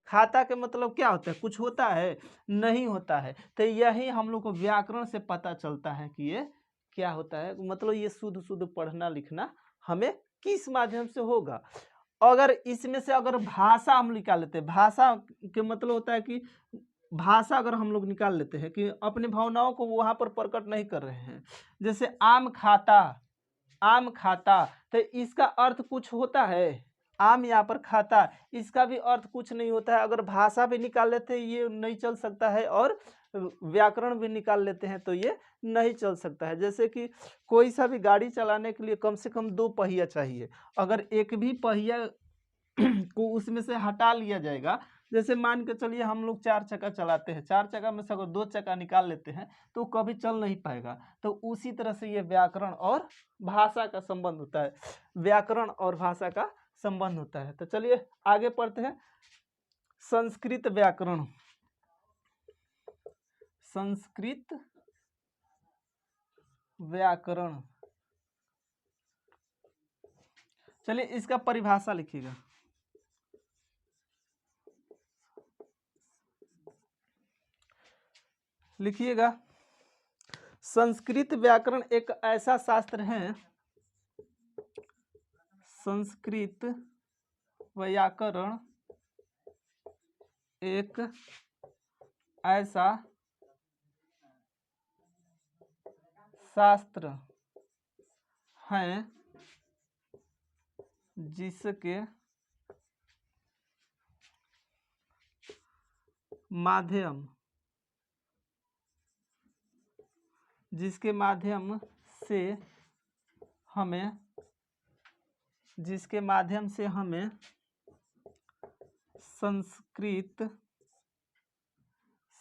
खाता के मतलब क्या होता है, कुछ होता है, नहीं होता है। तो यही हम लोग को व्याकरण से पता चलता है कि ये क्या होता है, मतलब ये शुद्ध शुद्ध पढ़ना लिखना हमें किस माध्यम से होगा। अगर इसमें से अगर भाषा हम निकाल लेते हैं, भाषा के मतलब होता है कि भाषा अगर हम लोग निकाल लेते हैं कि अपनी भावनाओं को वहां पर प्रकट नहीं कर रहे हैं, जैसे आम खाता, आम खाता, तो इसका अर्थ कुछ होता है, आम यहाँ पर खाता, इसका भी अर्थ कुछ नहीं होता है। अगर भाषा भी निकाल लेते हैं ये नहीं चल सकता है, और व्याकरण भी निकाल लेते हैं तो ये नहीं चल सकता है। जैसे कि कोई सा भी गाड़ी चलाने के लिए कम से कम 2 पहिया चाहिए, अगर एक भी पहिया को उसमें से हटा लिया जाएगा, जैसे मान के चलिए हम लोग 4 चक्का चलाते हैं, 4 चक्का में से अगर 2 चक्का निकाल लेते हैं तो कभी चल नहीं पाएगा। तो उसी तरह से ये व्याकरण और भाषा का संबंध होता है, व्याकरण और भाषा का संबंध होता है। तो चलिए आगे पढ़ते हैं। संस्कृत व्याकरण, संस्कृत व्याकरण, चलिए इसका परिभाषा लिखिएगा। लिखिएगा, संस्कृत व्याकरण एक ऐसा शास्त्र है, संस्कृत व्याकरण एक ऐसा शास्त्र है जिसके माध्यम, जिसके माध्यम से हमें, जिसके माध्यम से हमें संस्कृत,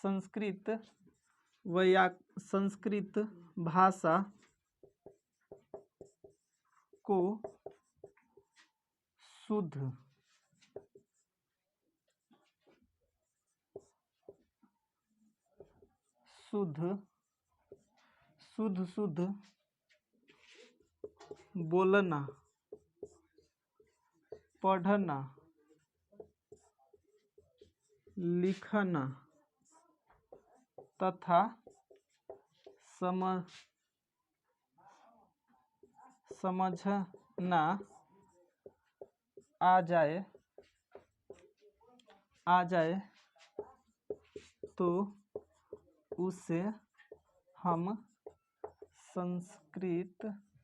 संस्कृत संस्कृत भाषा को शुद्ध, शुद्ध शुद्ध शुद्ध बोलना, पढ़ना, लिखना तथा समझना आ जाए तो उसे हम संस्कृत व्याकरण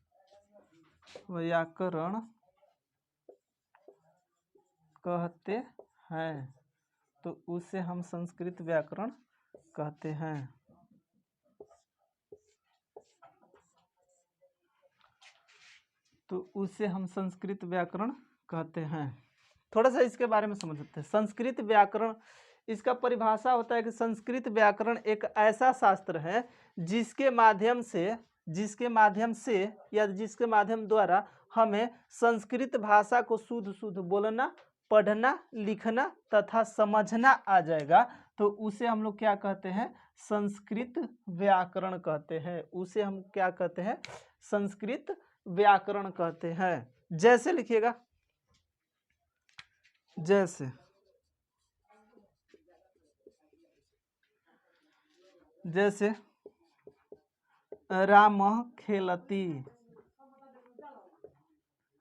कहते हैं, तो उसे हम संस्कृत व्याकरण कहते हैं। तो उसे हम संस्कृत व्याकरण कहते हैं। थोड़ा सा इसके बारे में समझ सकते हैं। संस्कृत व्याकरण, इसका परिभाषा होता है कि संस्कृत व्याकरण एक ऐसा शास्त्र है जिसके माध्यम से, जिसके माध्यम से या जिसके माध्यम द्वारा हमें संस्कृत भाषा को शुद्ध शुद्ध बोलना, पढ़ना, लिखना तथा समझना आ जाएगा, तो उसे हम लोग क्या कहते हैं, संस्कृत व्याकरण कहते हैं। उसे हम क्या कहते हैं, संस्कृत व्याकरण कहते हैं। जैसे लिखिएगा, जैसे जैसे राम खेलती,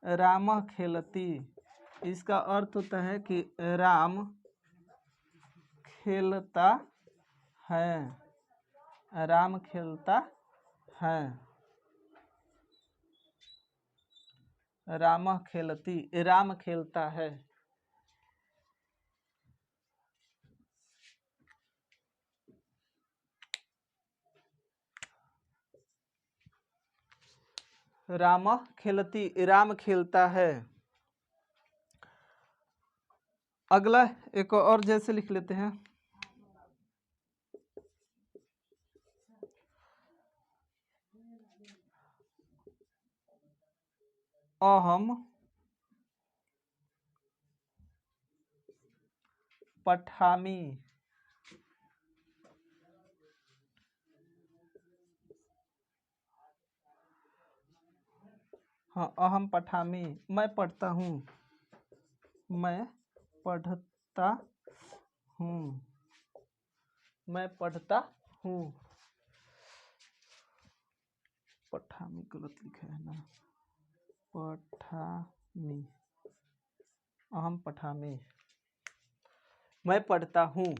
राम खेलती, इसका अर्थ होता है कि राम खेलता है, राम खेलता है, राम खेलती, राम खेलता है। राम खेलती, राम खेलता है। अगला एक और जैसे लिख लेते हैं, अहम पठामी, हाँ अहम पठामी, मैं पढ़ता हूँ, मैं पढ़ता हूँ, मैं पढ़ता हूँ। पठामी गलत लिखा है ना, पठामी, अहम पठामी, मैं पढ़ता हूँ।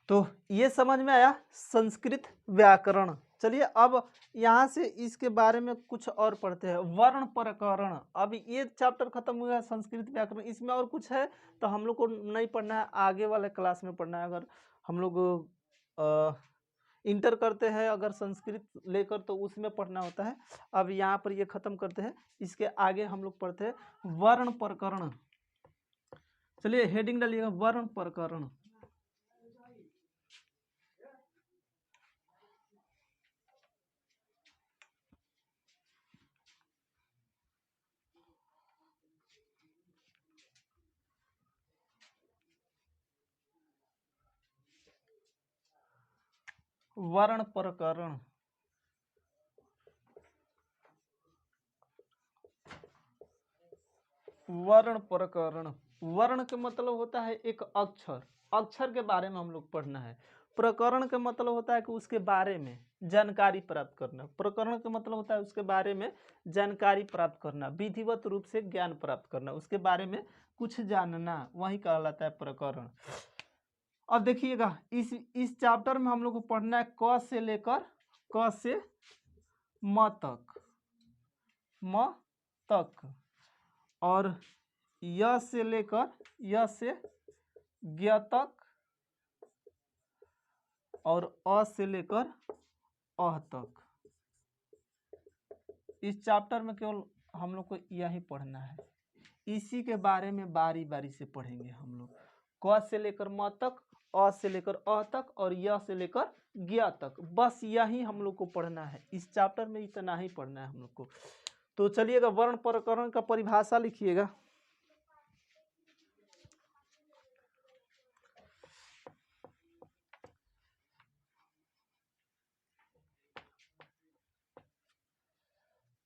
तो ये समझ में आया संस्कृत व्याकरण। चलिए अब यहाँ से इसके बारे में कुछ और पढ़ते हैं, वर्ण प्रकरण। अब ये चैप्टर खत्म हुआ है संस्कृत व्याकरण, इसमें और कुछ है तो हम लोग को नहीं पढ़ना है, आगे वाले क्लास में पढ़ना है। अगर हम लोग इंटर करते हैं अगर संस्कृत लेकर तो उसमें पढ़ना होता है। अब यहाँ पर ये खत्म करते हैं, इसके आगे हम लोग पढ़ते हैं वर्ण प्रकरण। चलिए हेडिंग डालिएगा वर्ण प्रकरण। वर्ण प्रकरण, वर्ण प्रकरण। वर्ण के मतलब होता है एक अक्षर, अक्षर के बारे में हम लोग पढ़ना है। प्रकरण का मतलब होता है कि उसके बारे में जानकारी प्राप्त करना। प्रकरण का मतलब होता है उसके बारे में जानकारी प्राप्त करना, विधिवत रूप से ज्ञान प्राप्त करना, उसके बारे में कुछ जानना, वही कहलाता है प्रकरण। अब देखिएगा इस चैप्टर में हम लोग को पढ़ना है क से लेकर क से म तक, म तक, और य से लेकर य से ज्ञ तक, और अ से लेकर अह तक। इस चैप्टर में केवल हम लोग को यही पढ़ना है, इसी के बारे में बारी बारी से पढ़ेंगे हम लोग। क से लेकर म तक, अ से लेकर अ तक, और य से लेकर ज्ञ तक, बस यही हम लोग को पढ़ना है। इस चैप्टर में इतना ही पढ़ना है हम लोग को। तो चलिएगा वर्ण प्रकरण का परिभाषा लिखिएगा।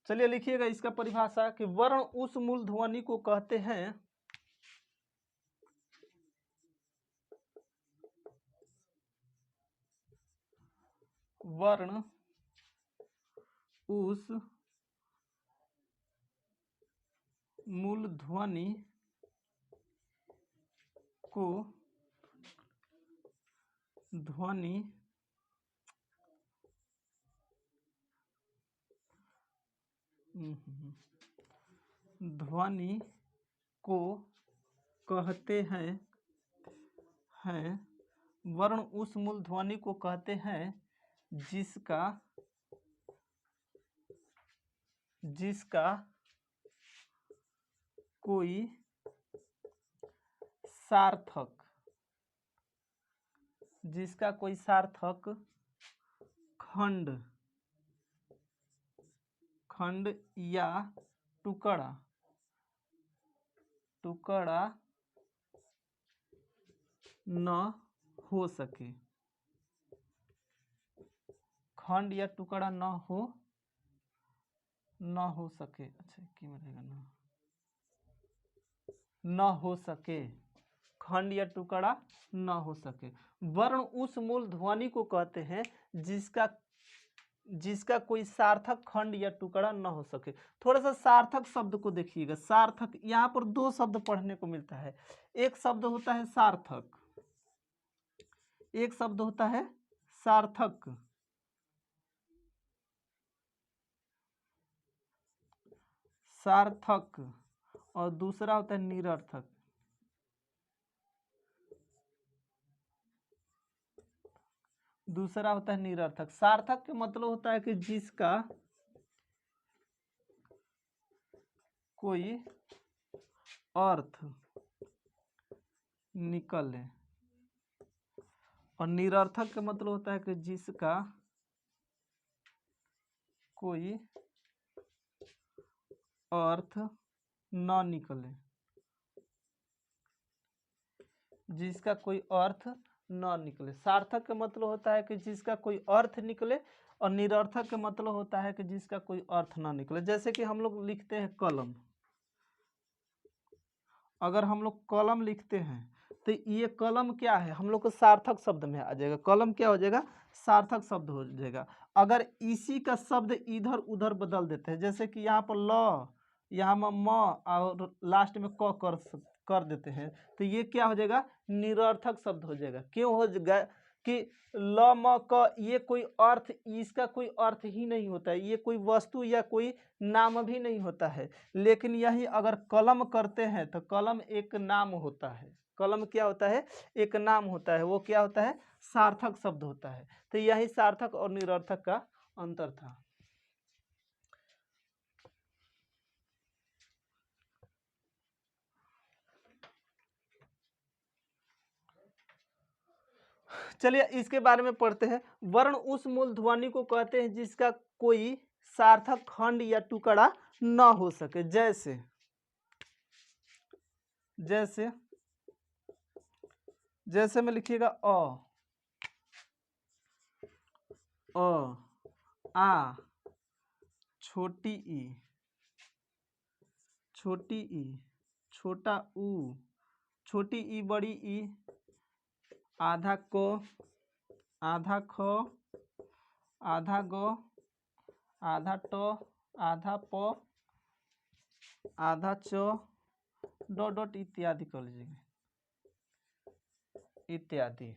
चलिए लिखिएगा इसका परिभाषा कि वर्ण उस मूल ध्वनि को कहते हैं वर्ण उस मूल ध्वनि को ध्वनि ध्वनि को कहते हैं वर्ण उस मूल ध्वनि को कहते हैं जिसका कोई सार्थक खंड या टुकड़ा न हो सके, खंड या टुकड़ा न हो सके। अच्छा क्या मिलेगा, न हो सके, खंड या टुकड़ा न हो सके। वर्ण उस मूल ध्वनि को कहते हैं जिसका कोई सार्थक खंड या टुकड़ा न हो सके। थोड़ा सा सार्थक शब्द को देखिएगा। सार्थक, यहाँ पर दो शब्द पढ़ने को मिलता है। एक शब्द होता है सार्थक, एक शब्द होता है सार्थक, और दूसरा होता है निरर्थक। सार्थक के मतलब होता है कि जिसका कोई अर्थ निकले, और निरर्थक का मतलब होता है कि जिसका कोई अर्थ न निकले, जिसका कोई अर्थ न निकले। सार्थक का मतलब होता है कि जिसका कोई अर्थ निकले, और निरर्थक का मतलब होता है कि जिसका कोई अर्थ ना निकले। जैसे कि हम लोग लिखते हैं कलम, अगर हम लोग कलम लिखते हैं तो ये कलम क्या है, हम लोग को सार्थक शब्द में आ जाएगा। कलम क्या हो जाएगा, सार्थक शब्द हो जाएगा। अगर इसी का शब्द इधर उधर बदल देते हैं, जैसे कि यहाँ पर ल, यहाँ में म और लास्ट में क कर देते हैं, तो ये क्या हो जाएगा, निरर्थक शब्द हो जाएगा। क्यों हो जाएगा कि ल म क, ये कोई अर्थ, इसका कोई अर्थ ही नहीं होता है, ये कोई वस्तु या कोई नाम भी नहीं होता है। लेकिन यही अगर कलम करते हैं तो कलम एक नाम होता है। कलम क्या होता है, एक नाम होता है, वो क्या होता है, सार्थक शब्द होता है। तो यही सार्थक और निरर्थक का अंतर था। चलिए इसके बारे में पढ़ते हैं। वर्ण उस मूल ध्वनि को कहते हैं जिसका कोई सार्थक खंड या टुकड़ा न हो सके। जैसे जैसे जैसे में लिखिएगा अ, आ, छोटी ई, छोटी ई, छोटा ऊ, छोटी ई बड़ी ई, आधा को, आधा ख, आधा ग, आधा ट, आधा प, आधा च, डॉट डॉट इत्यादि कर लीजिएगा, इत्यादि।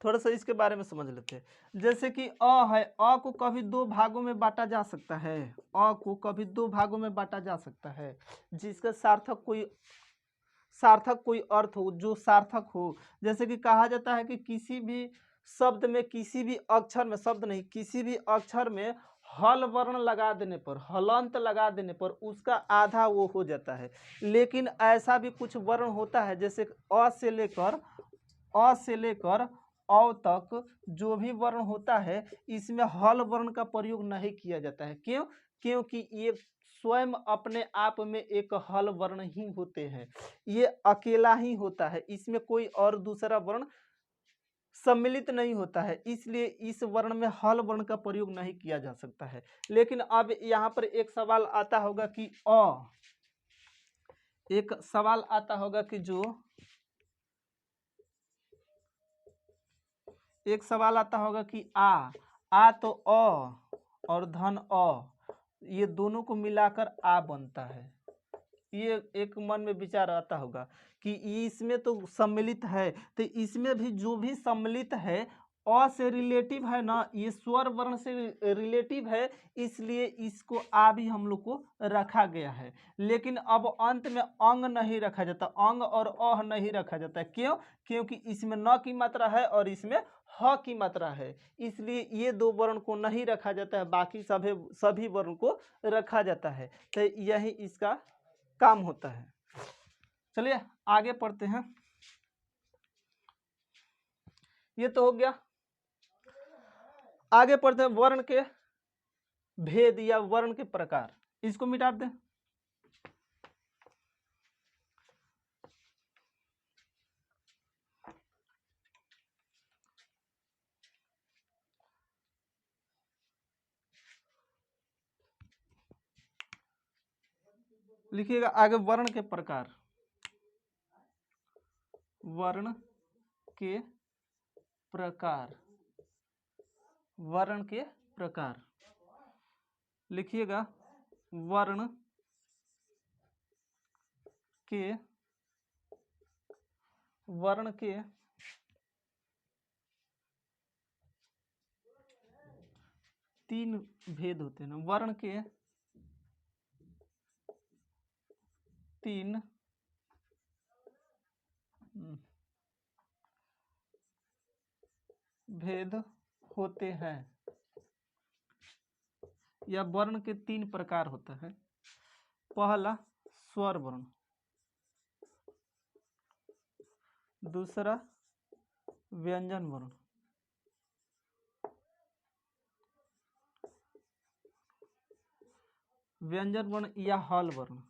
थोड़ा सा इसके बारे में समझ लेते हैं। जैसे कि अ है, अ को कभी दो भागों में बांटा जा सकता है, अ को कभी दो भागों में बांटा जा सकता है, जिसका सार्थक कोई अर्थ हो, जो सार्थक हो। जैसे कि कहा जाता है कि किसी भी शब्द में, किसी भी अक्षर में, शब्द नहीं, किसी भी अक्षर में हल वर्ण लगा देने पर, हलंत लगा देने पर उसका आधा वो हो जाता है। लेकिन ऐसा भी कुछ वर्ण होता है, जैसे अ से लेकर औ तक जो भी वर्ण होता है, इसमें हल वर्ण का प्रयोग नहीं किया जाता है। क्यों? क्योंकि ये स्वयं अपने आप में एक हल वर्ण ही होते हैं, ये अकेला ही होता है, इसमें कोई और दूसरा वर्ण सम्मिलित नहीं होता है, इसलिए इस वर्ण में हल वर्ण का प्रयोग नहीं किया जा सकता है। लेकिन अब यहाँ पर एक सवाल आता होगा कि एक सवाल आता होगा कि जो एक सवाल आता होगा कि आ तो अ और धन अ, ये दोनों को मिलाकर आ बनता है। ये एक मन में विचार आता होगा कि इसमें तो सम्मिलित है, तो इसमें भी जो भी सम्मिलित है, अ से रिलेटिव है ना, ये स्वर वर्ण से रिलेटिव है, इसलिए इसको आ भी हम लोग को रखा गया है। लेकिन अब अंत में अंग नहीं रखा जाता, अंग और अह नहीं रखा जाता। क्यों? क्योंकि इसमें न की मात्रा है और इसमें ह की मात्रा है, इसलिए ये दो वर्ण को नहीं रखा जाता है, बाकी सभी वर्ण को रखा जाता है। तो यही इसका काम होता है। चलिए आगे पढ़ते हैं। ये तो हो गया। आगे पढ़ते हैं वर्ण के भेद या वर्ण के प्रकार। इसको मिटा दें। लिखिएगा आगे वर्ण के प्रकार। वर्ण के प्रकार, वर्ण के प्रकार लिखिएगा। वर्ण के तीन भेद होते हैं ना, वर्ण के तीन भेद होते हैं, या वर्ण के तीन प्रकार होता है। पहला स्वर वर्ण, दूसरा व्यंजन वर्ण, व्यंजन वर्ण या हल वर्ण,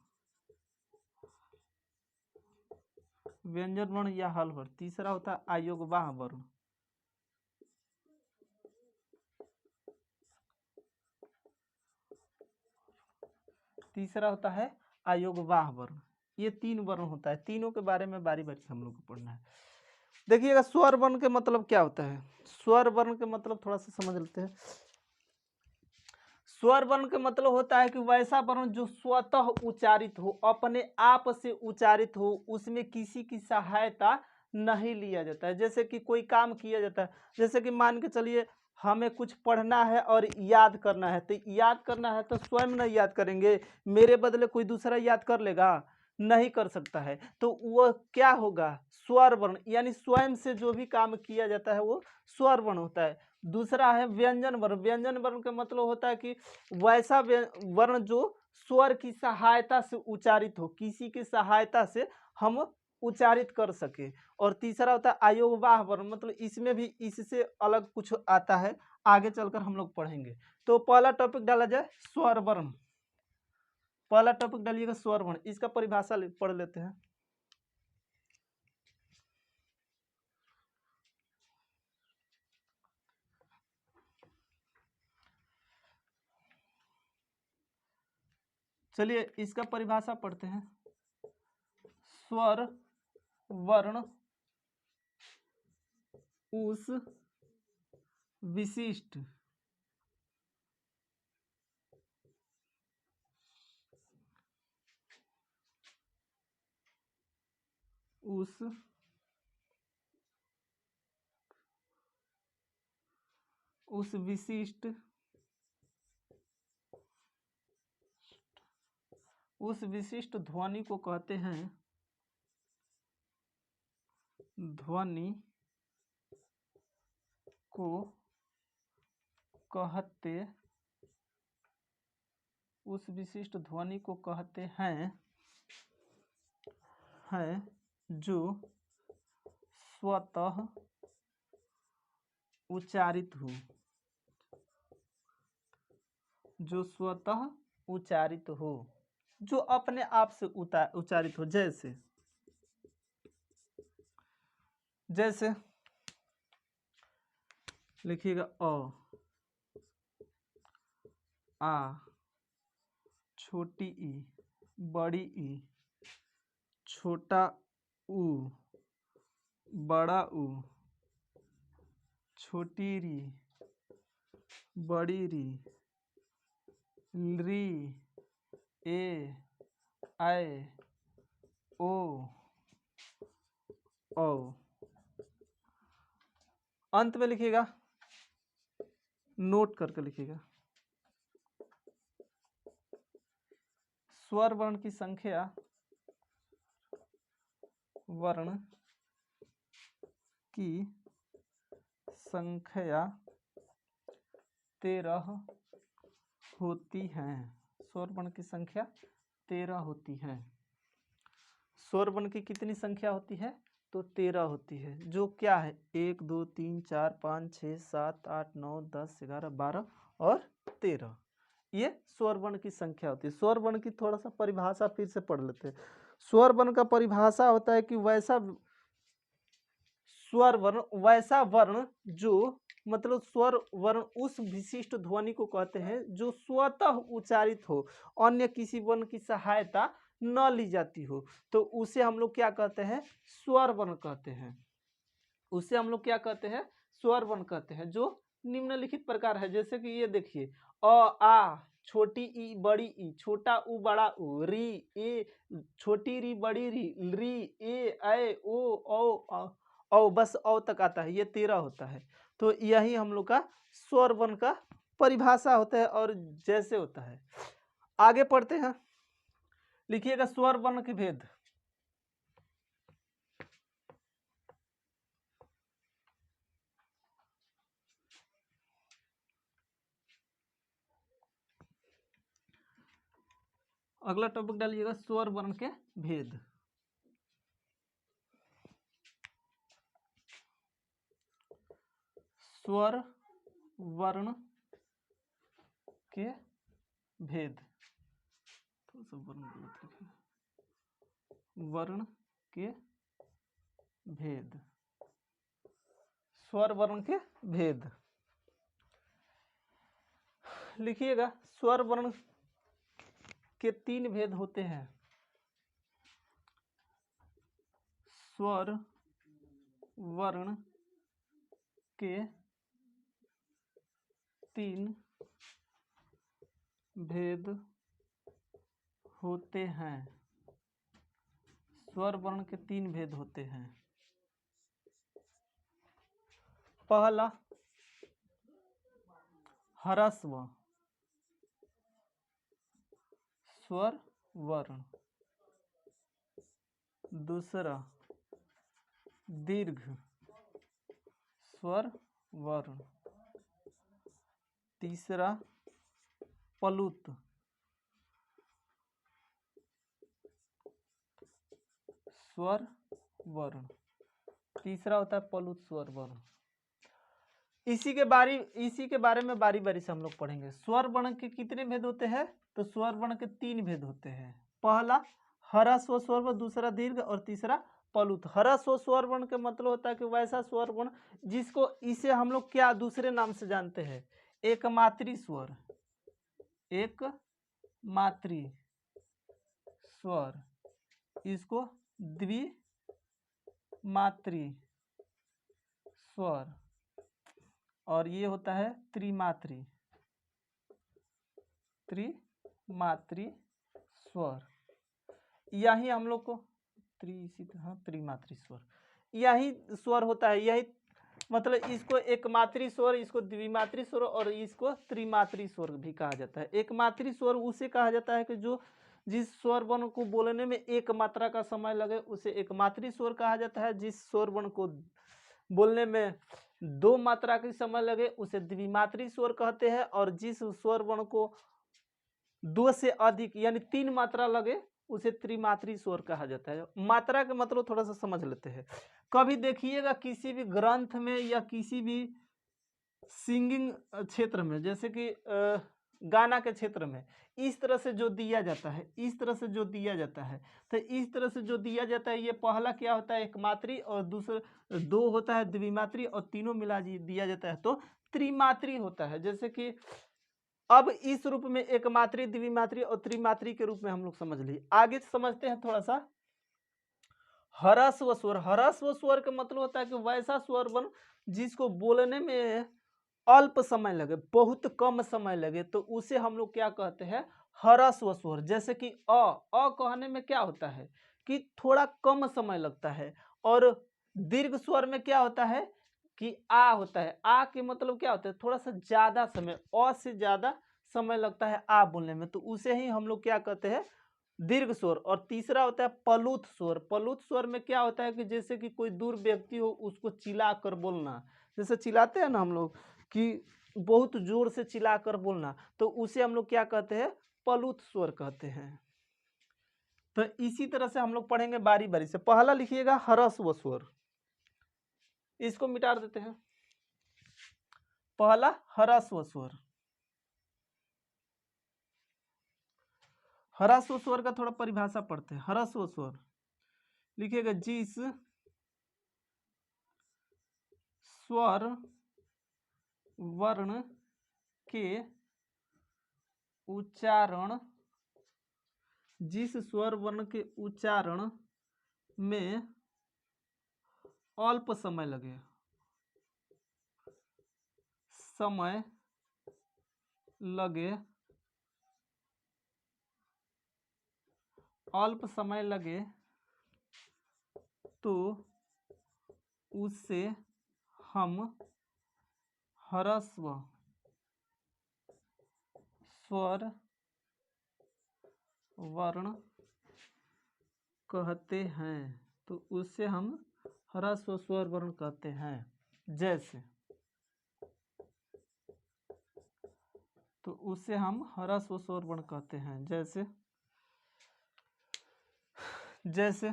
व्यंजन वर्ण या हल वर्ण। तीसरा होता है अयोगवाह वर्ण। तीसरा होता है अयोगवाह वर्ण। ये 3 वर्ण होता है। तीनों के बारे में बारी बारी हम लोग को पढ़ना है। देखिएगा स्वर वर्ण के मतलब क्या होता है। स्वर वर्ण के मतलब थोड़ा सा समझ लेते हैं। स्वर वर्ण के मतलब होता है कि वैसा वर्ण जो स्वतः उच्चारित हो, अपने आप से उच्चारित हो, उसमें किसी की सहायता नहीं लिया जाता है। जैसे कि कोई काम किया जाता है, जैसे कि मान के चलिए हमें कुछ पढ़ना है और याद करना है, तो याद करना है तो स्वयं नहीं याद करेंगे, मेरे बदले कोई दूसरा याद कर लेगा, नहीं कर सकता है। तो वह क्या होगा, स्वर वर्ण, यानी स्वयं से जो भी काम किया जाता है वो स्वर वर्ण होता है। दूसरा है व्यंजन वर्ण। व्यंजन वर्ण का मतलब होता है कि वैसा वर्ण जो स्वर की सहायता से उच्चारित हो, किसी की सहायता से हम उच्चारित कर सके। और तीसरा होता है अयोगवाह वर्ण, मतलब इसमें भी इससे अलग कुछ आता है, आगे चलकर हम लोग पढ़ेंगे। तो पहला टॉपिक डाला जाए स्वर वर्ण। पहला टॉपिक डालिएगा स्वर वर्ण, इसका परिभाषा पढ़ लेते हैं। चलिए इसका परिभाषा पढ़ते हैं। स्वर वर्ण उस विशिष्ट उस विशिष्ट ध्वनि को कहते हैं, ध्वनि को कहते, उस विशिष्ट ध्वनि को कहते हैं जो स्वतः उच्चारित हो, जो स्वतः उच्चारित हो, जो अपने आप से उच्चारित हो। जैसे लिखिएगा अ, आ, छोटी ई, बड़ी ई, छोटा ऊ, बड़ा ऊ, छोटी री, बड़ी री, री, ए, आए, ओ, औ। अंत में लिखिएगा, नोट करके लिखिएगा, स्वर वर्ण की संख्या, वर्ण की संख्या 13 होती है। स्वर वर्ण की संख्या 13 होती है। स्वर वर्ण की कितनी संख्या होती है, तो 13 होती है। जो क्या है 1 2 3 4 5 6 7 8 9 10 11 12 और 13, ये स्वर वर्ण की संख्या होती है। स्वर वर्ण की थोड़ा सा परिभाषा फिर से पढ़ लेते हैं। स्वर वर्ण का परिभाषा होता है कि वैसा स्वर वर्ण, वैसा वर्ण जो, मतलब स्वर वर्ण उस विशिष्ट ध्वनि को कहते हैं जो स्वतः उच्चारित हो, अन्य किसी वर्ण की सहायता न ली जाती हो, तो उसे हम लोग क्या कहते हैं, स्वर वर्ण कहते हैं। उसे हम लोग क्या कहते हैं, स्वर वर्ण कहते हैं, जो निम्नलिखित प्रकार है। जैसे कि ये देखिए, अ, आ, छोटी ई, बड़ी ई, छोटा ऊ, बड़ा ऊ, री, ए, छोटी री, बड़ी री, ए, ऐ, ओ, औ, बस औ तक आता है, ये 13 होता है। तो यही हम लोग का स्वर वर्ण का परिभाषा होता है और जैसे होता है। आगे पढ़ते हैं, लिखिएगा स्वर वर्ण के भेद। अगला टॉपिक डालिएगा स्वर वर्ण के भेद। स्वर वर्ण के भेद, थोड़ा सा वर्ण गलत लिखा है, वर्ण के भेद, स्वर वर्ण के भेद। लिखिएगा स्वर वर्ण के 3 भेद होते हैं। स्वर वर्ण के 3 भेद होते हैं। स्वर वर्ण के 3 भेद होते हैं। पहला ह्रस्व स्वर वर्ण, दूसरा दीर्घ स्वर वर्ण, तीसरा प्लुत स्वर वर्ण, तीसरा होता है प्लुत स्वर वर्ण। इसी के बारे में बारी बारी से हम लोग पढ़ेंगे। स्वर वर्ण के कितने भेद होते हैं? तो स्वर वर्ण के 3 भेद होते हैं। पहला ह्रस्व स्वर वर्ण, दूसरा दीर्घ और तीसरा प्लुत। ह्रस्व स्वर वर्ण का मतलब होता है कि वैसा स्वर वर्ण जिसको इसे हम लोग क्या दूसरे नाम से जानते हैं, एक मात्री स्वर, एक मात्री स्वर, इसको द्विमात्री स्वर, और ये होता है त्रिमात्री स्वर। यही हम लोग को त्रिमात्री स्वर, यही स्वर होता है। यही मतलब इसको एक मात्री स्वर, इसको द्विमात्री स्वर और इसको त्रिमात्री स्वर भी कहा जाता है। एक मात्री स्वर उसे कहा जाता है कि जो जिस स्वर वर्ण को बोलने में एक मात्रा का समय लगे उसे एक मात्री स्वर कहा जाता है। जिस स्वर वर्ण को बोलने में 2 मात्रा का समय लगे उसे द्विमात्री स्वर कहते हैं। और जिस स्वर वर्ण को 2 से अधिक यानी 3 मात्रा लगे उसे त्रिमात्री स्वर कहा जाता है। मात्रा का मतलब थोड़ा सा समझ लेते हैं। कभी देखिएगा किसी भी ग्रंथ में या किसी भी सिंगिंग क्षेत्र में, जैसे कि गाना के क्षेत्र में इस तरह से जो दिया जाता है, इस तरह से जो दिया जाता है, तो इस तरह से जो दिया जाता है, ये पहला क्या होता है, एक मात्री, और दूसरा 2 होता है द्विमात्री, और तीनों मिला दिया जाता है तो त्रिमात्री होता है। जैसे कि अब इस रूप में एक मात्री, द्विमात्री और त्रिमात्री के रूप में हम लोग समझ लिए। आगे समझते हैं थोड़ा सा ह्रस्व स्वर। ह्रस्व स्वर का मतलब होता है कि वैसा स्वर वर्ण जिसको बोलने में अल्प समय लगे, बहुत कम समय लगे, तो उसे हम लोग क्या कहते हैं, ह्रस्व स्वर। जैसे कि अ कहने में क्या होता है कि थोड़ा कम समय लगता है। और दीर्घ स्वर में क्या होता है कि आ होता है। आ के मतलब क्या होता है, थोड़ा सा ज्यादा समय, अ से ज्यादा समय लगता है आ बोलने में, तो उसे ही हम लोग क्या कहते हैं, दीर्घ स्वर। और तीसरा होता है प्लुत स्वर। प्लुत स्वर में क्या होता है कि जैसे कि कोई दूर व्यक्ति हो उसको चिल्ला कर बोलना, जैसे चिल्लाते हैं ना हम लोग कि बहुत जोर से चिल्ला कर बोलना, तो उसे हम लोग क्या कहते हैं, प्लुत स्वर कहते हैं। तो इसी तरह से हम लोग पढ़ेंगे बारी बारी से। पहला लिखिएगा ह्रस्व स्वर, इसको मिटा देते हैं। पहला ह्रस्व स्वर। ह्रस्व स्वर का थोड़ा परिभाषा पढ़ते हैं। ह्रस्व स्वर लिखिएगा जिस स्वर वर्ण के उच्चारण, जिस स्वर वर्ण के उच्चारण में अल्प समय लगे, अल्प समय लगे तो उससे हम ह्रस्व स्वर वर्ण कहते हैं। तो उससे हम ह्रस्व स्वर वर्ण कहते हैं। जैसे, तो उससे हम ह्रस्व स्वर वर्ण कहते हैं। जैसे जैसे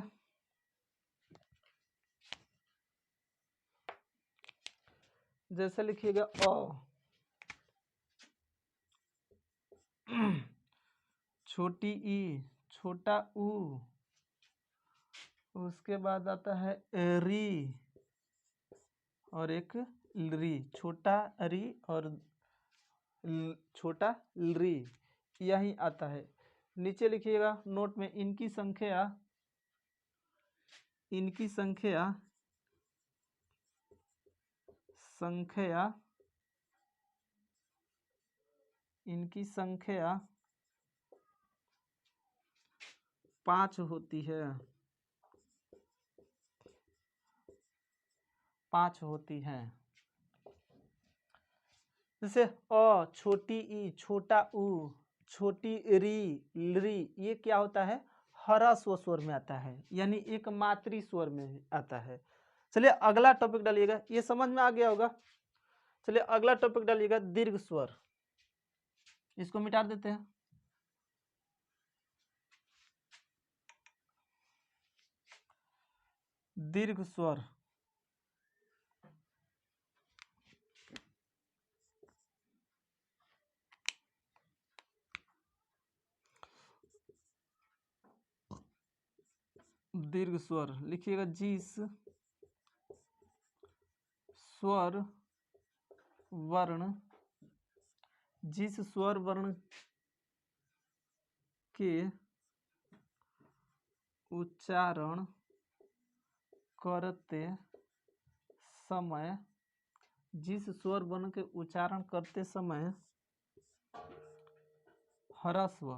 जैसे लिखिएगा अ, छोटी ई, छोटा ऊ, उसके बाद आता है री और एक री, छोटा री और छोटा री, यही आता है। नीचे लिखिएगा नोट में, इनकी संख्या इनकी संख्या इनकी संख्या 5 होती है, 5 होती है। जैसे अ, छोटी ई, छोटा ऊ, छोटी री, लरी, ये क्या होता है? ह्रस्व स्वर में आता है, यानी एक मातृ स्वर में आता है। चलिए अगला टॉपिक डालिएगा, ये समझ में आ गया होगा। चलिए अगला टॉपिक डालिएगा दीर्घ स्वर, इसको मिटा देते हैं। दीर्घ स्वर, दीर्घ स्वर लिखिएगा, जिस स्वर वर्ण, जिस स्वर वर्ण के उच्चारण करते समय, जिस स्वर वर्ण के उच्चारण करते समय ह्रस्व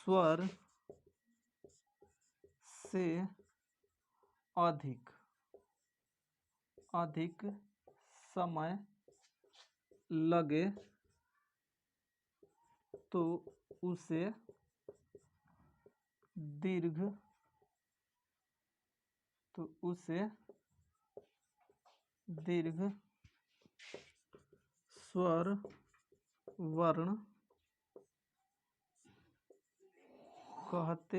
स्वर से अधिक समय लगे तो उसे दीर्घ स्वर वर्ण कहते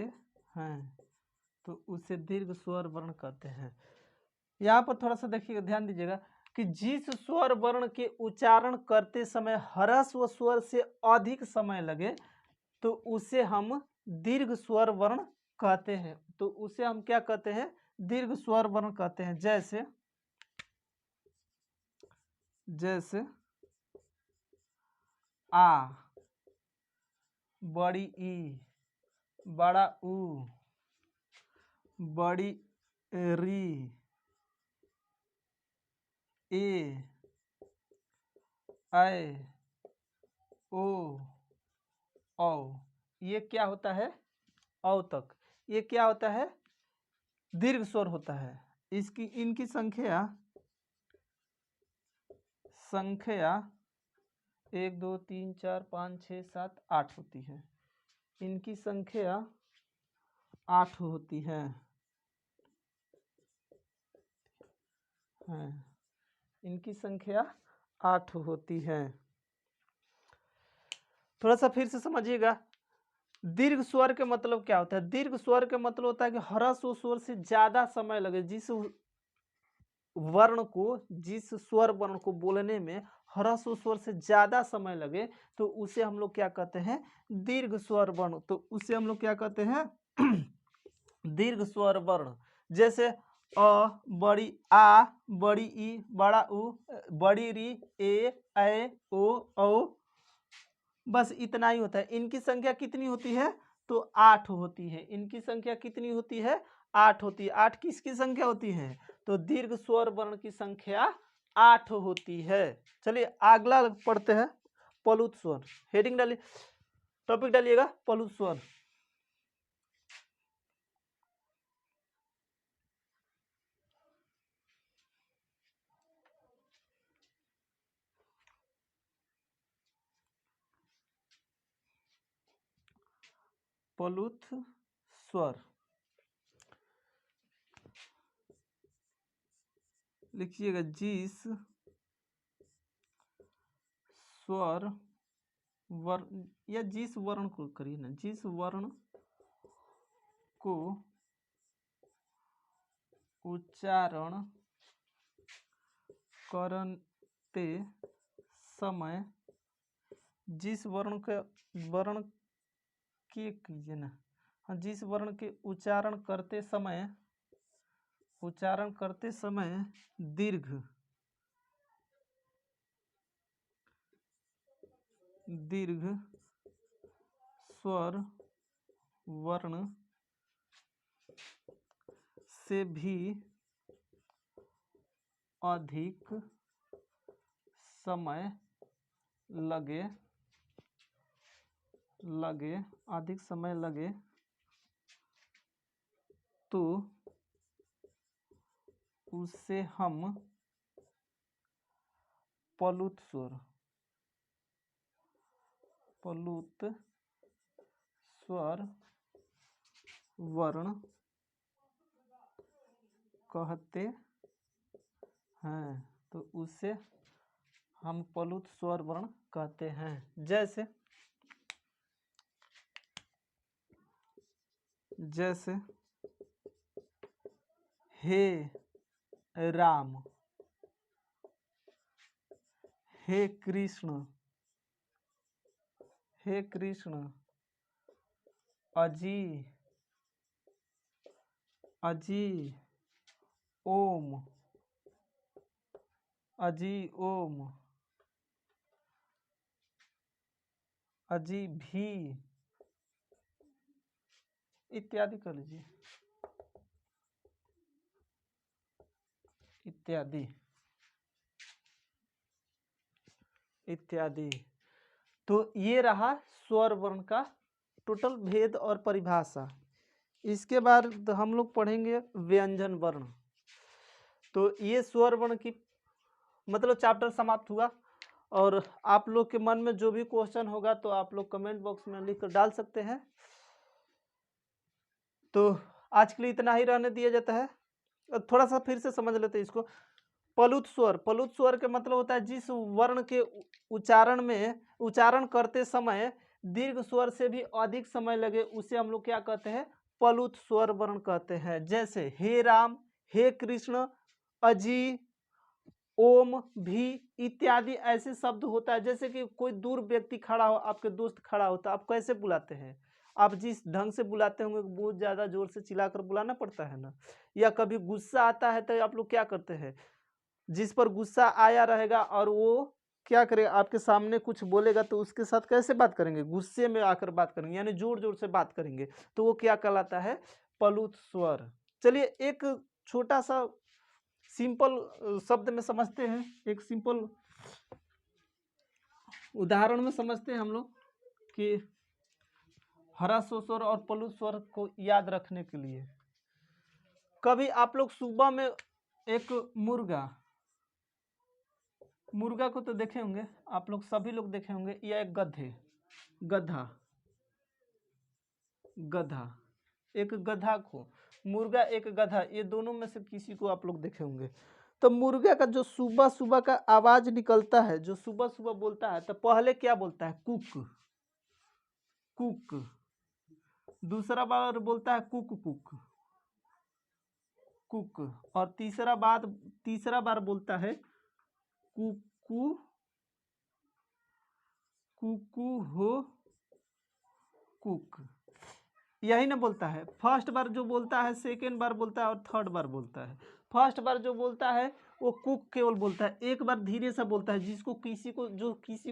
हैं, तो उसे दीर्घ स्वर वर्ण कहते हैं। यहाँ पर थोड़ा सा देखिएगा, ध्यान दीजिएगा कि जिस स्वर वर्ण के उच्चारण करते समय ह्रस्व स्वर से अधिक समय लगे तो उसे हम दीर्घ स्वर वर्ण कहते हैं। तो उसे हम क्या कहते हैं? दीर्घ स्वर वर्ण कहते हैं। जैसे आ, बड़ी ई, बड़ा ऊ, बड़ी री, ए, ऐ, ओ, औ, ये क्या होता है? औ तक ये क्या होता है? दीर्घ स्वर होता है। इनकी संख्या 1 2 3 4 5 6 7 8 होती है। इनकी संख्या 8 होती है। इनकी संख्या 8 होती है। थोड़ा सा फिर से समझिएगा, दीर्घ स्वर के मतलब क्या होता है? दीर्घ स्वर के मतलब होता है कि ह्रस्व स्वर से ज्यादा समय लगे, जिस स्वर वर्ण को बोलने में ह्रस्व स्वर से ज्यादा समय लगे तो उसे हम लोग क्या कहते हैं? दीर्घ स्वर वर्ण। तो उसे हम लोग क्या कहते हैं? दीर्घ स्वर वर्ण। जैसे अ, बड़ी आ, बड़ी ई, बड़ा उ, बड़ी री, ए, ऐ, ओ, औ, बस इतना ही होता है। इनकी संख्या कितनी होती है? तो 8 होती है। इनकी संख्या कितनी होती है? 8 होती है। 8 किसकी संख्या होती है? तो दीर्घ स्वर वर्ण की संख्या 8 होती है। चलिए अगला पढ़ते हैं, प्लुत स्वर। हेडिंग डालिए, टॉपिक डालिएगा प्लुत स्वर। प्लुत स्वर लिखिएगा, जिस स्वर वर्ण, या जिस वर्ण को करिए ना, जिस वर्ण को उच्चारण करते समय, जिस वर्ण के कीजिए ना, जिस वर्ण के उच्चारण करते समय दीर्घ स्वर वर्ण से भी अधिक समय लगे तो उसे हम पलुत स्वर वर्ण कहते हैं। तो उसे हम पलुत स्वर वर्ण कहते हैं। जैसे हे राम, हे कृष्ण, अजी ओम, अजी भी, इत्यादि कर लीजिए, इत्यादि। तो ये रहा स्वर वर्ण का टोटल भेद और परिभाषा। इसके बाद हम लोग पढ़ेंगे व्यंजन वर्ण। तो ये स्वर वर्ण की मतलब चैप्टर समाप्त हुआ। और आप लोग के मन में जो भी क्वेश्चन होगा तो आप लोग कमेंट बॉक्स में लिख कर डाल सकते हैं। तो आज के लिए इतना ही रहने दिया जाता है। थोड़ा सा फिर से समझ लेते हैं इसको। पलुत स्वर के मतलब होता है जिस वर्ण के उच्चारण करते समय दीर्घ स्वर से भी अधिक समय लगे, उसे हम लोग क्या कहते हैं? पलुत स्वर वर्ण कहते हैं। जैसे हे राम, हे कृष्ण, अजी, ओम, भी इत्यादि ऐसे शब्द होता है। जैसे कि कोई दूर व्यक्ति खड़ा हो, आपके दोस्त खड़ा होता है, आप कैसे बुलाते हैं? आप जिस ढंग से बुलाते होंगे बहुत ज़्यादा जोर से चिल्लाकर बुलाना पड़ता है ना। या कभी गुस्सा आता है तो आप लोग क्या करते हैं? जिस पर गुस्सा आया रहेगा और वो क्या करेगा, आपके सामने कुछ बोलेगा तो उसके साथ कैसे बात करेंगे? गुस्से में आकर बात करेंगे, यानी जोर जोर से बात करेंगे। तो वो क्या कहलाता है? पलुत स्वर। चलिए एक छोटा सा सिंपल शब्द में समझते हैं, एक सिंपल उदाहरण में समझते हैं हम लोग कि ह्रस्व स्वर और पलुत स्वर को याद रखने के लिए। कभी आप लोग सुबह में एक मुर्गा को तो देखे होंगे आप लोग, सभी लोग देखे होंगे, या एक गधा, एक गधा को, मुर्गा एक गधा, ये दोनों में से किसी को आप लोग देखे होंगे। तो मुर्गा का जो सुबह सुबह का आवाज निकलता है, जो सुबह सुबह बोलता है, तो पहले क्या बोलता है? Cook cook. दूसरा बार बोलता है कुक कुक कुक। और तीसरा बार बोलता है कुकू कुकू हो कुक। यही ना बोलता है। फर्स्ट बार जो बोलता है, सेकेंड बार बोलता है और थर्ड बार बोलता है। फर्स्ट बार जो बोलता है वो कुक केवल बोलता है, एक बार धीरे से बोलता है जिसको किसी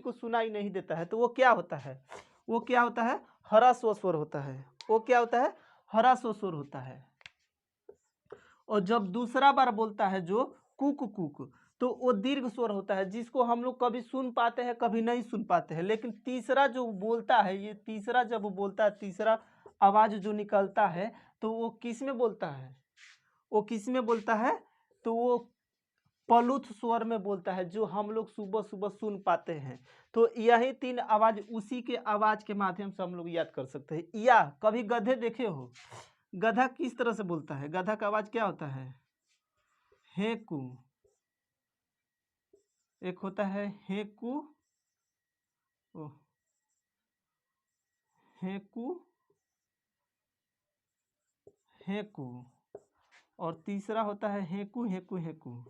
को सुनाई नहीं देता है। तो वो क्या होता है? ह्रस्व स्वर होता है। वो क्या होता है? ह्रस्व स्वर होता है। और जब दूसरा बार बोलता है जो कुक कुक, तो वो दीर्घ स्वर होता है, जिसको हम लोग कभी सुन पाते हैं कभी नहीं सुन पाते हैं। लेकिन तीसरा जो बोलता है, ये तीसरा जब बोलता है, तीसरा आवाज जो निकलता है, तो वो किस में बोलता है? तो वो पलुत स्वर में बोलता है, जो हम लोग सुबह सुबह सुन पाते हैं। तो यही 3 आवाज, उसी के आवाज के माध्यम से हम लोग याद कर सकते हैं। या कभी गधे देखे हो? गधा किस तरह से बोलता है? गधा का आवाज क्या होता है? हेकू। एक होता है हेकू, हेकू हेकू, और तीसरा होता है हेकू हेकू हेकू।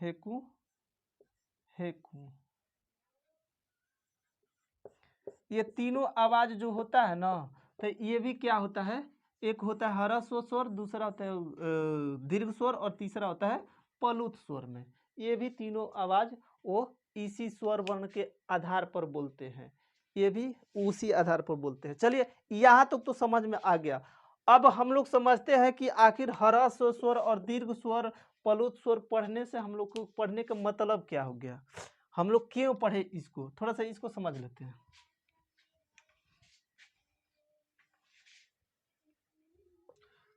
हेकू हेकू। ये तीनों आवाज जो होता है ना, तो ये भी क्या होता है? एक होता है ह्रस्व स्वर, दूसरा होता है दीर्घ स्वर, और तीसरा होता है पलुत स्वर में। ये भी तीनों आवाज वो इसी स्वर वर्ण के आधार पर बोलते हैं, ये भी उसी आधार पर बोलते हैं। चलिए यहाँ तक तो समझ में आ गया। अब हम लोग समझते हैं कि आखिर ह्रस्व स्वर और दीर्घ स्वर, प्लुत स्वर पढ़ने से हम लोग को पढ़ने का मतलब क्या हो गया, हम लोग क्यों पढ़े इसको, थोड़ा सा इसको समझ लेते हैं।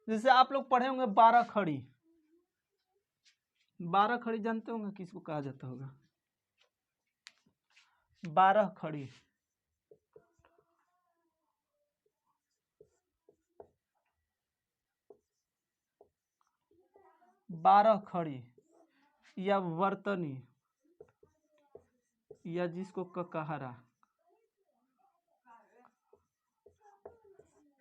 जैसे आप लोग पढ़े होंगे 12 खड़ी, 12 खड़ी जानते होंगे किसको कहा जाता होगा, 12 खड़ी। बारह खड़ी या वर्तनी या जिसको ककहरा,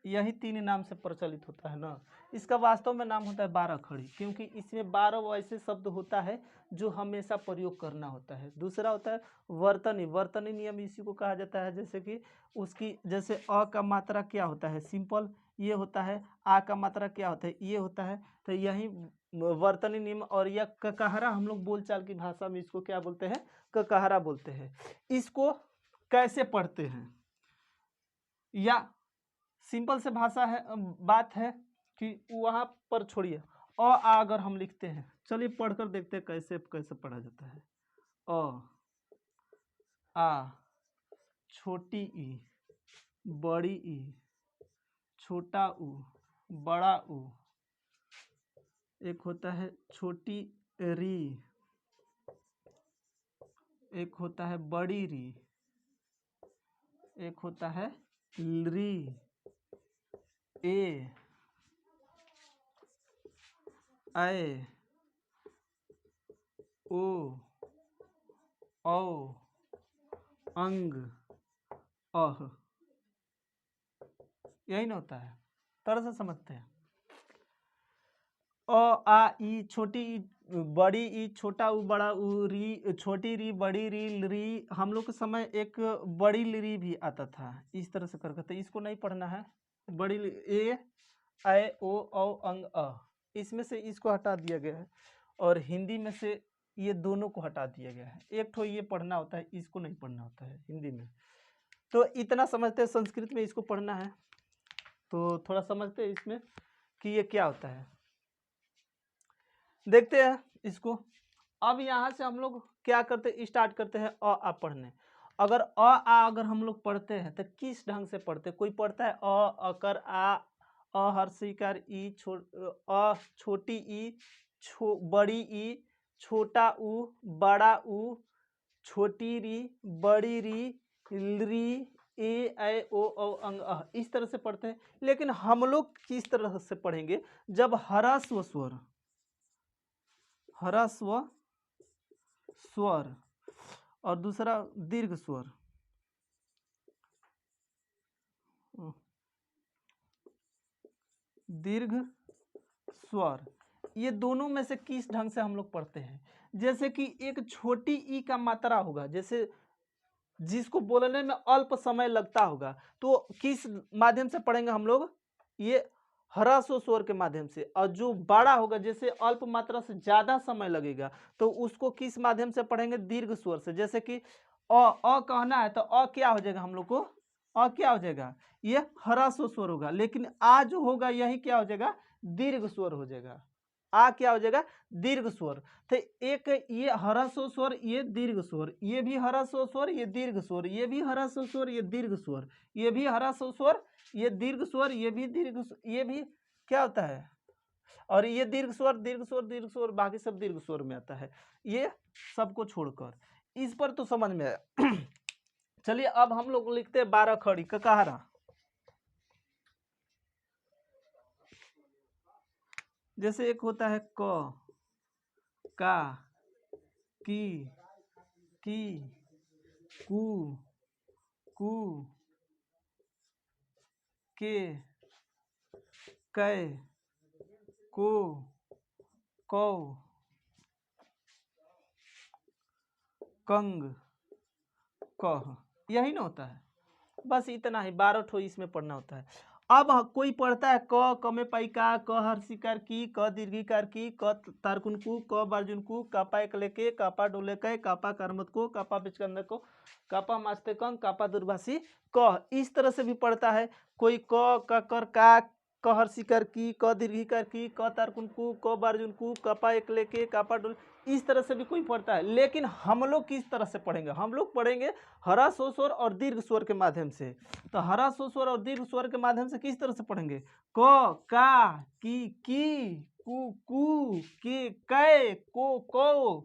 यही 3 नाम से प्रचलित होता है ना। इसका वास्तव में नाम होता है 12 खड़ी, क्योंकि इसमें 12 वैसे शब्द होता है जो हमेशा प्रयोग करना होता है। दूसरा होता है वर्तनी, वर्तनी नियम इसी को कहा जाता है, जैसे कि उसकी जैसे अ का मात्रा क्या होता है, सिंपल ये होता है, आ का मात्रा क्या होता है, ये होता है। तो यही वर्तनी नियम। और यह ककहरा हम लोग बोलचाल की भाषा में इसको क्या बोलते हैं, ककहरा बोलते हैं। इसको कैसे पढ़ते हैं, या सिंपल से भाषा है, बात है कि वहाँ पर छोड़िए, आ अगर हम लिखते हैं, चलिए पढ़कर देखते हैं कैसे कैसे पढ़ा जाता है। आ, छोटी ई, बड़ी ई, छोटा ऊ, बड़ा ऊ, एक होता है छोटी री, एक होता है बड़ी री, एक होता है री, ए, ऐ, ओ, औ, अंग, अह, यही ना होता है, तरह से समझते हैं। अ आ ई, छोटी ई, बड़ी ई, छोटा ऊ, बड़ा ऊ, री, छोटी री, बड़ी री, री। हम लोग के समय एक बड़ी री भी आता था, इस तरह से करके, तो इसको नहीं पढ़ना है। बड़ी ए, ऐ, ओ, औ, अंग, अ, इसमें से इसको हटा दिया गया है, और हिंदी में से ये दोनों को हटा दिया गया है। एक ठो ये पढ़ना होता है, इसको नहीं पढ़ना होता है हिंदी में। तो इतना समझते हैं, संस्कृत में इसको पढ़ना है तो थोड़ा समझते हैं इसमें कि ये क्या होता है। देखते हैं इसको। अब यहाँ से हम लोग क्या करते, स्टार्ट करते हैं आ पढ़ने। अगर अगर हम लोग पढ़ते हैं तो किस ढंग से पढ़ते हैं। कोई पढ़ता है अकर आ, हर्षिकार ई, छोटी ई, बड़ी ई, छोटा ऊ, बड़ा ऊ, छोटी री, बड़ी री, ए, ऐ, ओ, अंग, अह, इस तरह से पढ़ते हैं। लेकिन हम लोग किस तरह से पढ़ेंगे, जब ह्रस्व स्वर, ह्रस्व स्वर और दूसरा दीर्घ स्वर, दीर्घ स्वर, ये दोनों में से किस ढंग से हम लोग पढ़ते हैं। जैसे कि एक छोटी ई का मात्रा होगा, जैसे जिसको बोलने में अल्प समय लगता होगा, तो किस माध्यम से पढ़ेंगे हम लोग, ये ह्रस्व स्वर के माध्यम से। और जो बड़ा होगा, जैसे अल्प मात्रा से ज्यादा समय लगेगा, तो उसको किस माध्यम से पढ़ेंगे, दीर्घ स्वर से। जैसे कि अ कहना है तो अ क्या हो जाएगा हम लोग को, अ क्या हो जाएगा, ये ह्रस्व स्वर होगा। लेकिन आ जो होगा यही क्या हो जाएगा, दीर्घ स्वर हो जाएगा। आ क्या हो जाएगा, दीर्घ स्वर। तो एक ये ह्रस्व स्वर, ये दीर्घ स्वर, ये भी ह्रस्व स्वर, ये दीर्घ स्वर, ये भी ह्रस्व स्वर, ये दीर्घ स्वर, ये भी ह्रस्व स्वर, ये दीर्घ स्वर, ये भी दीर्घ, ये भी क्या होता है, और ये दीर्घ स्वर, दीर्घ स्वर, दीर्घ स्वर, बाकी सब दीर्घ स्वर में आता है। ये सबको छोड़कर इस पर तो समझ में आया। चलिए अब हम लोग लिखते हैं 12 खड़ी ककहरा। जैसे एक होता है क, का, की, कू, के, कै, को, कौ, कंग, कह, यही ना होता है। बस इतना ही, 12 ठो इसमें पढ़ना होता है। अब कोई पढ़ता है क में पैका, क हर्षिकार की, क दीर्घिकार की, क तारकुन कु, क बार्जुन कु, कपा एक लेके, कपा डोले के, कपा कर्मत को, कपा बिचकंद को, कपा मास्ते कंग, कपा दुर्भाषी क, इस तरह से भी पढ़ता है। कोई क कर का, क हर्षिकार की, क दीर्घिकार की, क तारकुन कु, क बार्जुन कु, कपा एक लेके, कपा डोले, इस तरह से भी कोई पढ़ता है। लेकिन हम लोग किस तरह से पढ़ेंगे? हम लोग पढ़ेंगे ह्रस्व स्वर और दीर्घ स्वर के माध्यम से। तो ह्रस्व स्वर और दीर्घ स्वर के माध्यम से किस तरह से पढ़ेंगे? क, का, की, कु, के, कै, को,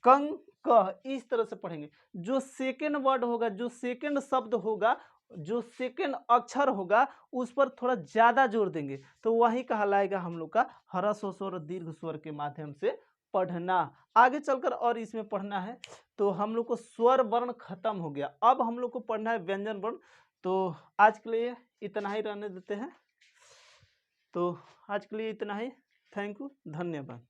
कंग, क, इस तरह से पढ़ेंगे। जो सेकेंड वर्ड होगा, जो सेकेंड शब्द होगा, जो सेकेंड अक्षर होगा, उस पर थोड़ा ज्यादा जोर देंगे, तो वही कहलाएगा हम लोग का ह्रस्व स्वर और दीर्घ स्वर के माध्यम से पढ़ना। आगे चलकर और इसमें पढ़ना है। तो हम लोग को स्वर वर्ण खत्म हो गया, अब हम लोग को पढ़ना है व्यंजन वर्ण। तो आज के लिए इतना ही रहने देते हैं। तो आज के लिए इतना ही। थैंक यू, धन्यवाद।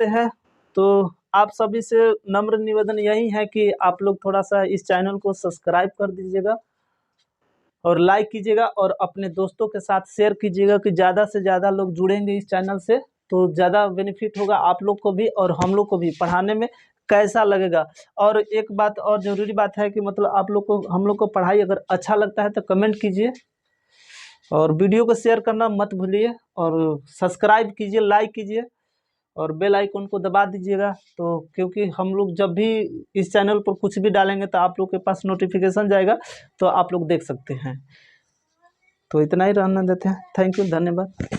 हैं तो आप सभी से नम्र निवेदन यही है कि आप लोग थोड़ा सा इस चैनल को सब्सक्राइब कर दीजिएगा और लाइक कीजिएगा और अपने दोस्तों के साथ शेयर कीजिएगा कि ज़्यादा से ज़्यादा लोग जुड़ेंगे इस चैनल से तो ज़्यादा बेनिफिट होगा आप लोग को भी और हम लोग को भी। पढ़ाने में कैसा लगेगा? और एक बात और ज़रूरी बात है कि मतलब आप लोग को, हम लोग को पढ़ाई अगर अच्छा लगता है तो कमेंट कीजिए और वीडियो को शेयर करना मत भूलिए और सब्सक्राइब कीजिए, लाइक कीजिए और बेल आइकन को दबा दीजिएगा। तो क्योंकि हम लोग जब भी इस चैनल पर कुछ भी डालेंगे तो आप लोग के पास नोटिफिकेशन जाएगा, तो आप लोग देख सकते हैं। तो इतना ही रहने देते हैं। थैंक यू, धन्यवाद।